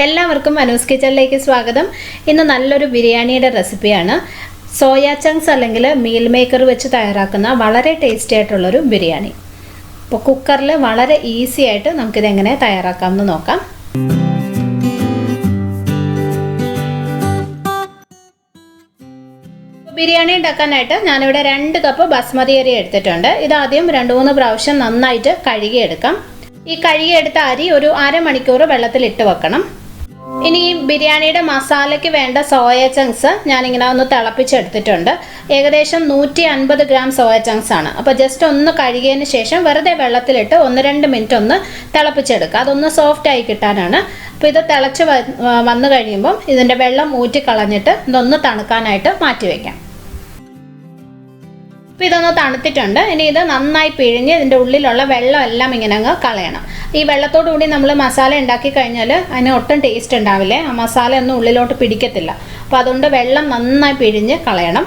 എല്ലാവർക്കും മനൂസ് കിച്ചണിലേക്ക് സ്വാഗതം. ഇന്ന് നല്ലൊരു ബിരിയാണിയുടെ റെസിപ്പിയാണ്. സോയ ചങ്ക്സ് അല്ലെങ്കിൽ മീൽ മേക്കർ വെച്ച് തയ്യാറാക്കുന്ന വളരെ ടേസ്റ്റി ആയിട്ടുള്ളൊരു ബിരിയാണി. അപ്പോൾ കുക്കറിൽ വളരെ ഈസി ആയിട്ട് നമുക്കിതെങ്ങനെ തയ്യാറാക്കാമെന്ന് നോക്കാം. ബിരിയാണി ഉണ്ടാക്കാനായിട്ട് ഞാനിവിടെ 2 കപ്പ് ബസ്മതി അരി എടുത്തിട്ടുണ്ട്. ഇതാദ്യം 2-3 പ്രാവശ്യം നന്നായിട്ട് കഴുകിയെടുക്കാം. ഈ കഴുകിയെടുത്ത അരി ഒരു അരമണിക്കൂർ വെള്ളത്തിലിട്ട് വെക്കണം. ഇനി ഈ ബിരിയാണിയുടെ മസാലയ്ക്ക് വേണ്ട സോയ ചങ്ക്സ് ഞാനിങ്ങനെ ഒന്ന് തിളപ്പിച്ചെടുത്തിട്ടുണ്ട്. ഏകദേശം 150 ഗ്രാം സോയ ചങ്ക്സ് ആണ്. അപ്പോൾ ജസ്റ്റ് ഒന്ന് കഴുകിയതിന് ശേഷം വെറുതെ വെള്ളത്തിലിട്ട് 1-2 മിനിറ്റ് ഒന്ന് തിളപ്പിച്ചെടുക്കുക. അതൊന്ന് സോഫ്റ്റ് ആയി കിട്ടാനാണ്. അപ്പോൾ ഇത് തിളച്ച് വന്നു കഴിയുമ്പം ഇതിൻ്റെ വെള്ളം ഊറ്റി കളഞ്ഞിട്ട് ഇതൊന്ന് തണുക്കാനായിട്ട് മാറ്റി വയ്ക്കാം. അപ്പോൾ ഇതൊന്ന് തണുത്തിട്ടുണ്ട്. ഇനി ഇത് നന്നായി പിഴിഞ്ഞ് ഇതിൻ്റെ ഉള്ളിലുള്ള വെള്ളം എല്ലാം ഇങ്ങനെ അങ്ങ് കളയണം. ഈ വെള്ളത്തോടു കൂടി നമ്മൾ മസാല ഉണ്ടാക്കി കഴിഞ്ഞാൽ അതിന് ഒട്ടും ടേസ്റ്റ് ഉണ്ടാവില്ലേ, ആ മസാല ഒന്നും ഉള്ളിലോട്ട് പിടിക്കത്തില്ല. അപ്പോൾ അതുകൊണ്ട് വെള്ളം നന്നായി പിഴിഞ്ഞ് കളയണം.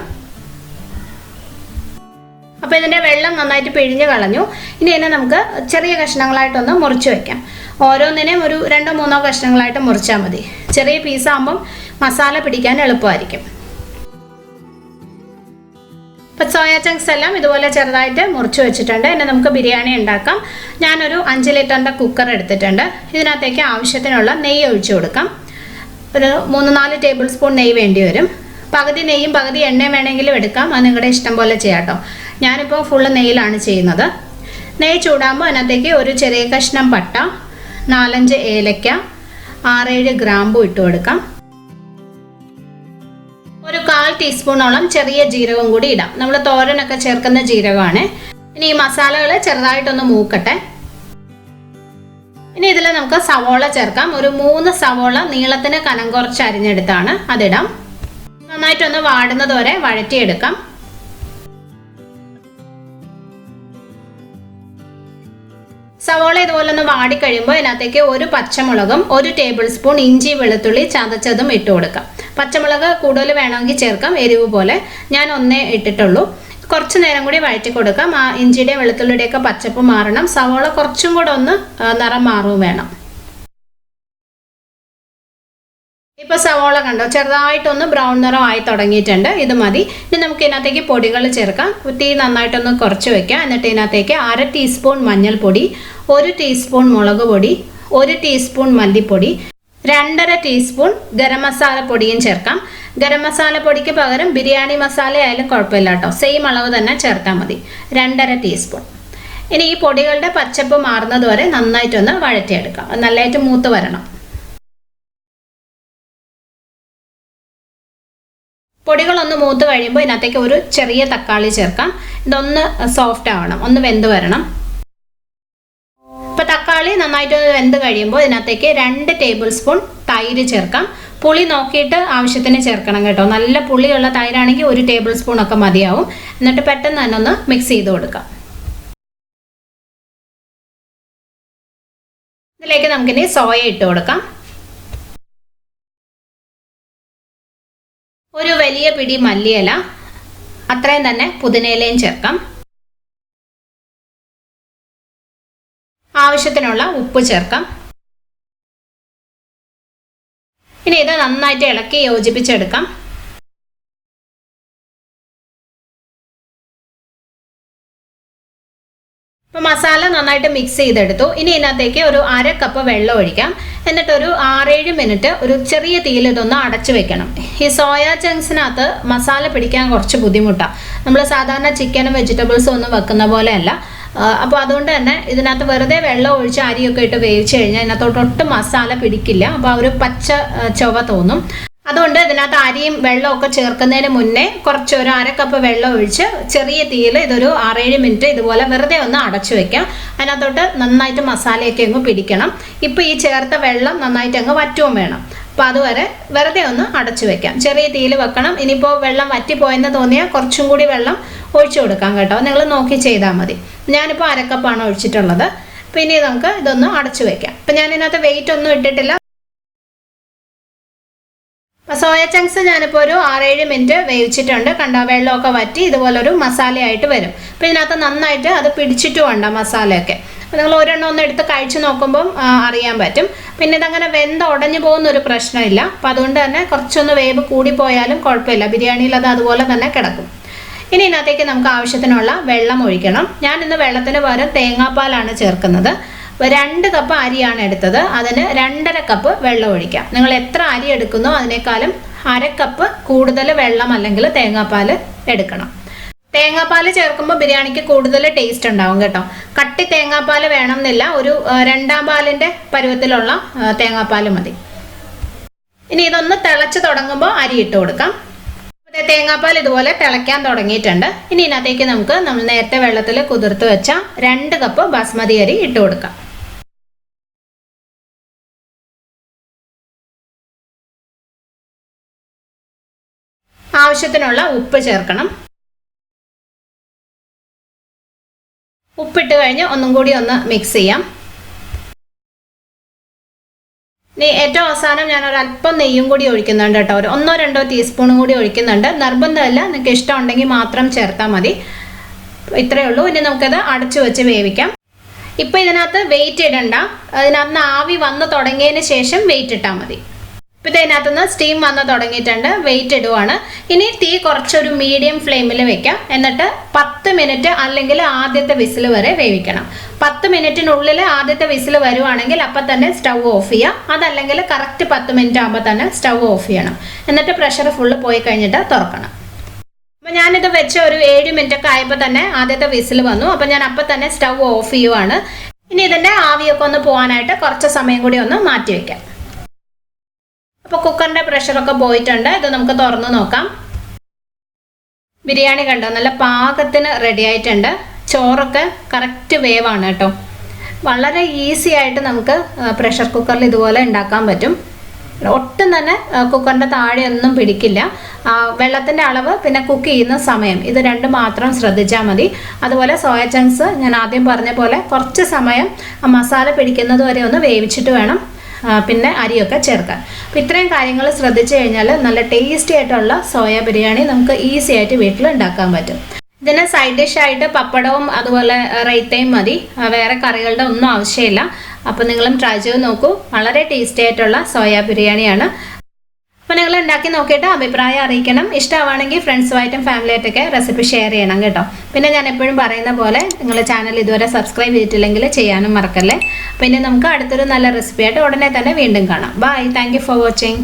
അപ്പോൾ ഇതിൻ്റെ വെള്ളം നന്നായിട്ട് പിഴിഞ്ഞ് കളഞ്ഞു. ഇനി ഇതിനെ നമുക്ക് ചെറിയ കഷ്ണങ്ങളായിട്ടൊന്ന് മുറിച്ച് വയ്ക്കാം. ഓരോന്നിനെയും ഒരു 2-3 കഷ്ണങ്ങളായിട്ട് മുറിച്ചാൽ മതി. ചെറിയ പീസാകുമ്പം മസാല പിടിക്കാൻ എളുപ്പമായിരിക്കും. ഇപ്പോൾ സോയ ചങ്ക്സ് എല്ലാം ഇതുപോലെ ചെറുതായിട്ട് മുറിച്ച് വെച്ചിട്ടുണ്ട്. ഇനി നമുക്ക് ബിരിയാണി ഉണ്ടാക്കാം. ഞാനൊരു 5 ലിറ്ററിൻ്റെ കുക്കർ എടുത്തിട്ടുണ്ട്. ഇതിനകത്തേക്ക് ആവശ്യത്തിനുള്ള നെയ്യ് ഒഴിച്ചു കൊടുക്കാം. ഒരു 3-4 ടേബിൾ സ്പൂൺ നെയ്യ് വേണ്ടി വരും. പകുതി നെയ്യും പകുതി എണ്ണയും വേണമെങ്കിലും എടുക്കാം. അത് നിങ്ങളുടെ ഇഷ്ടം പോലെ ചെയ്യാം കേട്ടോ. ഞാനിപ്പോൾ ഫുള്ള് നെയ്യിലാണ് ചെയ്യുന്നത്. നെയ്യ് ചൂടാകുമ്പോൾ അതിനകത്തേക്ക് ഒരു ചെറിയ കഷ്ണം പട്ട, 4-5 ഏലക്ക, 6-7 ഗ്രാമ്പു ഇട്ട് കൊടുക്കാം. ഒരു 1/4 ടീസ്പൂണോളം ചെറിയ ജീരകം കൂടി ഇടാം. നമ്മൾ തോരനൊക്കെ ചേർക്കുന്ന ജീരകമാണ്. ഇനി ഈ മസാലകൾ ചെറുതായിട്ടൊന്ന് മൂക്കട്ടെ. ഇനി ഇതിൽ നമുക്ക് സവോള ചേർക്കാം. ഒരു 3 സവോള നീളത്തിന് കനം കുറച്ച് അരിഞ്ഞെടുത്താണ്, അതിടാം. നന്നായിട്ടൊന്ന് വാടുന്നത് വരെ വഴറ്റിയെടുക്കാം. സവോള ഇതുപോലെ ഒന്ന് വാടിക്കഴിയുമ്പോൾ ഇതിനകത്തേക്ക് ഒരു പച്ചമുളകും 1 ടേബിൾ സ്പൂൺ ഇഞ്ചി വെളുത്തുള്ളി ചതച്ചതും ഇട്ട് കൊടുക്കാം. പച്ചമുളക് കൂടുതൽ വേണമെങ്കിൽ ചേർക്കാം, എരിവ് പോലെ. ഞാൻ 1 ഇട്ടിട്ടുള്ളൂ. കുറച്ച് നേരം കൂടി വഴറ്റി കൊടുക്കാം. ആ ഇഞ്ചിയുടെ വെളുത്തുള്ളിയുടെയൊക്കെ പച്ചപ്പ് മാറണം. സവോള കുറച്ചും കൂടെ ഒന്ന് നിറം മാറുകയും വേണം. ഇപ്പോൾ സവോള കണ്ടോ, ചെറുതായിട്ടൊന്ന് ബ്രൗൺ നിറം ആയി തുടങ്ങിയിട്ടുണ്ട്. ഇത് മതി. ഇനി നമുക്ക് ഇതിനകത്തേക്ക് പൊടികൾ ചേർക്കാം. തീ നന്നായിട്ടൊന്ന് കുറച്ച് വയ്ക്കാം. എന്നിട്ട് ഇതിനകത്തേക്ക് 1/2 ടീസ്പൂൺ മഞ്ഞൾപ്പൊടി, 1 ടീസ്പൂൺ മുളക് പൊടി, 1 ടീസ്പൂൺ മല്ലിപ്പൊടി, 2.5 ടീസ്പൂൺ ഗരം മസാല പൊടിയും ചേർക്കാം. ഗരം മസാല പൊടിക്ക് പകരം ബിരിയാണി മസാല ആയാലും കുഴപ്പമില്ല കേട്ടോ. സെയിം അളവ് തന്നെ ചേർത്താൽ മതി, 2.5 ടീസ്പൂൺ. ഇനി ഈ പൊടികളുടെ പച്ചപ്പ് മാറുന്നത് വരെ നന്നായിട്ടൊന്ന് വഴറ്റിയെടുക്കാം. നല്ലതായിട്ട് മൂത്ത് വരണം. പൊടികളൊന്ന് മൂത്ത് കഴിയുമ്പോൾ ഇതിനകത്തേക്ക് ഒരു ചെറിയ തക്കാളി ചേർക്കാം. ഇതൊന്ന് സോഫ്റ്റ് ആവണം, ഒന്ന് വെന്ത് വരണം. ഇപ്പോൾ തക്കാളി നന്നായിട്ട് വെന്ത് കഴിയുമ്പോൾ ഇതിനകത്തേക്ക് 2 ടേബിൾ സ്പൂൺ തൈര് ചേർക്കാം. പുളി നോക്കിയിട്ട് ആവശ്യത്തിന് ചേർക്കണം കേട്ടോ. നല്ല പുളിയുള്ള തൈരാണെങ്കിൽ 1 ടേബിൾ സ്പൂൺ ഒക്കെ മതിയാവും. എന്നിട്ട് പെട്ടെന്ന് തന്നെ ഒന്ന് മിക്സ് ചെയ്ത് കൊടുക്കാം. ഇതിലേക്ക് നമുക്കിനി സോയ ഇട്ട് കൊടുക്കാം. ഒരു വലിയ പിടി മല്ലിയില, അത്രയും തന്നെ പുതിനയിലയും ചേർക്കാം. ആവശ്യത്തിനുള്ള ഉപ്പ് ചേർക്കാം. ഇനി ഇത് നന്നായിട്ട് ഇളക്കി യോജിപ്പിച്ചെടുക്കാം. ഇപ്പോൾ മസാല നന്നായിട്ട് മിക്സ് ചെയ്തെടുത്തു. ഇനി ഇതിനകത്തേക്ക് ഒരു 1/2 കപ്പ് വെള്ളം ഒഴിക്കാം. എന്നിട്ട് ഒരു 6-7 മിനിറ്റ് ഒരു ചെറിയ തീയിൽ ഇതൊന്ന് അടച്ചു വെക്കണം. ഈ സോയ ചങ്ക്സിനകത്ത് മസാല പിടിക്കാൻ കുറച്ച് ബുദ്ധിമുട്ടാണ്. നമ്മൾ സാധാരണ ചിക്കനും വെജിറ്റബിൾസും ഒന്നും വെക്കുന്ന പോലെയല്ല. അപ്പോൾ അതുകൊണ്ട് തന്നെ ഇതിനകത്ത് വെറുതെ വെള്ളം ഒഴിച്ച് അരിയൊക്കെ ഇട്ട് വേവിച്ച് കഴിഞ്ഞാൽ ഇതിനകത്തോട്ട് ഒട്ടും മസാല പിടിക്കില്ല. അപ്പോൾ ആ ഒരു പച്ച ചുവ തോന്നും. അതുകൊണ്ട് ഇതിനകത്ത് അരിയും വെള്ളമൊക്കെ ചേർക്കുന്നതിന് മുന്നേ കുറച്ച് ഒരു 1/2 കപ്പ് വെള്ളം ഒഴിച്ച് ചെറിയ തീയിൽ ഇതൊരു 6-7 മിനിറ്റ് ഇതുപോലെ വെറുതെ ഒന്ന് അടച്ചു വെക്കാം. അതിനകത്തോട്ട് നന്നായിട്ട് മസാലയൊക്കെ അങ്ങ് പിടിക്കണം. ഇപ്പോൾ ഈ ചേർത്ത വെള്ളം നന്നായിട്ട് അങ്ങ് വറ്റുകയും വേണം. അപ്പോൾ അതുവരെ വെറുതെ ഒന്ന് അടച്ചു വെക്കാം. ചെറിയ തീയിൽ വെക്കണം. ഇനിയിപ്പോൾ വെള്ളം വറ്റിപ്പോയെന്ന് തോന്നിയാൽ കുറച്ചും കൂടി വെള്ളം ഒഴിച്ചു കൊടുക്കാം കേട്ടോ. നിങ്ങൾ നോക്കി ചെയ്താൽ മതി. ഞാനിപ്പോൾ 1/2 കപ്പാണ് ഒഴിച്ചിട്ടുള്ളത്. പിന്നെ നമുക്ക് ഇതൊന്ന് അടച്ചു വെക്കാം. അപ്പം ഞാൻ ഇതിനകത്ത് വെയിറ്റ് ഒന്നും ഇട്ടിട്ടില്ല. സോയ ചങ്ക്സ് ഞാനിപ്പോൾ ഒരു 6-7 മിനിറ്റ് വേവിച്ചിട്ടുണ്ട്. കണ്ടോ, വെള്ളമൊക്കെ വറ്റി ഇതുപോലൊരു മസാലയായിട്ട് വരും. അപ്പോൾ ഇതിനകത്ത് നന്നായിട്ട് അത് പിടിച്ചിട്ടും ഉണ്ട് മസാലയൊക്കെ. നിങ്ങൾ ഒരെണ്ണം ഒന്ന് എടുത്ത് കഴിച്ച് നോക്കുമ്പം അറിയാൻ പറ്റും. പിന്നെ ഇതങ്ങനെ വെന്ത് ഉടഞ്ഞു പോകുന്ന ഒരു പ്രശ്നമില്ല. അപ്പോൾ അതുകൊണ്ട് തന്നെ കുറച്ചൊന്ന് വേവ് കൂടിപ്പോയാലും കുഴപ്പമില്ല, ബിരിയാണിയിൽ അത് അതുപോലെ തന്നെ കിടക്കും. ഇനി ഇതിനകത്തേക്ക് നമുക്ക് ആവശ്യത്തിനുള്ള വെള്ളം ഒഴിക്കണം. ഞാൻ ഇന്ന് വെള്ളത്തിന് പകരം തേങ്ങാപ്പാലാണ് ചേർക്കുന്നത്. 2 കപ്പ് അരിയാണ് എടുത്തത്, അതിന് 2.5 കപ്പ് വെള്ളം ഒഴിക്കാം. നിങ്ങൾ എത്ര അരി എടുക്കുന്നോ അതിനേക്കാളും 1/2 കപ്പ് കൂടുതൽ വെള്ളം അല്ലെങ്കിൽ തേങ്ങാപ്പാൽ എടുക്കണം. തേങ്ങാപ്പാൽ ചേർക്കുമ്പോൾ ബിരിയാണിക്ക് കൂടുതൽ ടേസ്റ്റ് ഉണ്ടാവും കേട്ടോ. കട്ടി തേങ്ങാപ്പാൽ വേണമെന്നില്ല, ഒരു 2-ാം പാലിൻ്റെ പരുവത്തിലുള്ള തേങ്ങാപ്പാൽ മതി. ഇനി ഇതൊന്ന് തിളച്ച് തുടങ്ങുമ്പോൾ അരി ഇട്ട് കൊടുക്കാം. തേങ്ങാപ്പാൽ ഇതുപോലെ തിളയ്ക്കാൻ തുടങ്ങിയിട്ടുണ്ട്. ഇനി ഇതിനകത്തേക്ക് നമുക്ക് നമ്മൾ നേരത്തെ വെള്ളത്തിൽ കുതിർത്ത് വെച്ച 2 കപ്പ് ബാസ്മതി അരി ഇട്ട് കൊടുക്കാം. ആവശ്യത്തിനുള്ള ഉപ്പ് ചേർക്കണം. ഉപ്പിട്ട് കഴിഞ്ഞ് ഒന്നും കൂടി ഒന്ന് മിക്സ് ചെയ്യാം. ഇനി ഏറ്റവും അവസാനം ഞാൻ ഒരല്പം നെയ്യും കൂടി ഒഴിക്കുന്നുണ്ട് കേട്ടോ. ഒരു 1-2 ടീസ്പൂണും കൂടി ഒഴിക്കുന്നുണ്ട്. നിർബന്ധമല്ല, നിങ്ങൾക്ക് ഇഷ്ടമുണ്ടെങ്കിൽ മാത്രം ചേർത്താൽ മതി. ഇത്രയേ ഉള്ളൂ. ഇനി നമുക്കത് അടച്ചു വെച്ച് വേവിക്കാം. ഇപ്പോൾ ഇതിനകത്ത് വെയിറ്റ് ഇടണ്ട, അതിനകത്ത് ആവി വന്ന് തുടങ്ങിയതിന് ശേഷം വെയിറ്റ് ഇട്ടാൽ മതി. ഇപ്പോൾ ഇതിനകത്തുനിന്ന് സ്റ്റീം വന്ന് തുടങ്ങിയിട്ടുണ്ട്. വെയിറ്റ് ഇടുവാണ്. ഇനി തീ കുറച്ചൊരു മീഡിയം ഫ്ലെയിമിൽ വെക്കാം. എന്നിട്ട് 10 മിനിറ്റ് അല്ലെങ്കിൽ ആദ്യത്തെ വിസിൽ വരെ വേവിക്കണം. 10 മിനിറ്റിനുള്ളിൽ ആദ്യത്തെ വിസിൽ വരുവാണെങ്കിൽ അപ്പം തന്നെ സ്റ്റൗ ഓഫ് ചെയ്യാം. അതല്ലെങ്കിൽ കറക്റ്റ് 10 മിനിറ്റ് ആകുമ്പോൾ തന്നെ സ്റ്റൗ ഓഫ് ചെയ്യണം. എന്നിട്ട് പ്രഷർ ഫുള്ള് പോയി കഴിഞ്ഞിട്ട് തുറക്കണം. അപ്പോൾ ഞാനിത് വെച്ച ഒരു 7 മിനിറ്റൊക്കെ ആയപ്പോൾ തന്നെ ആദ്യത്തെ വിസിൽ വന്നു. അപ്പോൾ ഞാൻ അപ്പം തന്നെ സ്റ്റൗ ഓഫ് ചെയ്യുവാണ്. ഇനി ഇതിൻ്റെ ആവിയൊക്കെ ഒന്ന് പോകാനായിട്ട് കുറച്ച് സമയം കൂടി ഒന്ന് മാറ്റി വയ്ക്കാം. അപ്പോൾ കുക്കറിൻ്റെ പ്രഷറൊക്കെ പോയിട്ടുണ്ട്. ഇത് നമുക്ക് തുറന്ന് നോക്കാം. ബിരിയാണി കണ്ടോ, നല്ല പാകത്തിന് റെഡി ആയിട്ടുണ്ട്. ചോറൊക്കെ കറക്റ്റ് വേവാണ് കേട്ടോ. വളരെ ഈസി ആയിട്ട് നമുക്ക് പ്രഷർ കുക്കറിൽ ഇതുപോലെ ഉണ്ടാക്കാൻ പറ്റും. ഒട്ടും തന്നെ കുക്കറിൻ്റെ താഴെയൊന്നും പിടിക്കില്ല. വെള്ളത്തിൻ്റെ അളവ് പിന്നെ കുക്ക് ചെയ്യുന്ന സമയം ഇത് 2 മാത്രം ശ്രദ്ധിച്ചാൽ മതി. അതുപോലെ സോയ ചങ്ക്സ് ഞാൻ ആദ്യം പറഞ്ഞ പോലെ കുറച്ച് സമയം മസാല പിടിക്കുന്നത് വരെ ഒന്ന് വേവിച്ചിട്ട് വേണം പിന്നെ അരിയൊക്കെ ചേർക്കാൻ. അപ്പോൾ ഇത്രയും കാര്യങ്ങൾ ശ്രദ്ധിച്ചു കഴിഞ്ഞാൽ നല്ല ടേസ്റ്റി ആയിട്ടുള്ള സോയ ബിരിയാണി നമുക്ക് ഈസി ആയിട്ട് വീട്ടിൽ ഉണ്ടാക്കാൻ പറ്റും. ഇതിന് സൈഡ് ഡിഷായിട്ട് പപ്പടവും അതുപോലെ റൈത്തയും മതി, വേറെ കറികളുടെ ഒന്നും ആവശ്യമില്ല. അപ്പോൾ നിങ്ങളും ട്രൈ ചെയ്ത് നോക്കൂ. വളരെ ടേസ്റ്റി ആയിട്ടുള്ള സോയ ബിരിയാണിയാണ്. അപ്പോൾ നിങ്ങൾ ഉണ്ടാക്കി നോക്കിയിട്ട് അഭിപ്രായം അറിയിക്കണം. ഇഷ്ടമാണെങ്കിൽ ഫ്രണ്ട്സുമായിട്ടും ഫാമിലിയായിട്ടൊക്കെ റെസിപ്പി ഷെയർ ചെയ്യണം കേട്ടോ. പിന്നെ ഞാൻ എപ്പോഴും പറയുന്ന പോലെ നിങ്ങൾ ചാനൽ ഇതുവരെ സബ്സ്ക്രൈബ് ചെയ്തിട്ടില്ലെങ്കിൽ ചെയ്യാനും മറക്കല്ലേ. പിന്നെ നമുക്ക് അടുത്തൊരു നല്ല റെസിപ്പി ആയിട്ട് ഉടനെ തന്നെ വീണ്ടും കാണാം. Bye. Thank you for watching.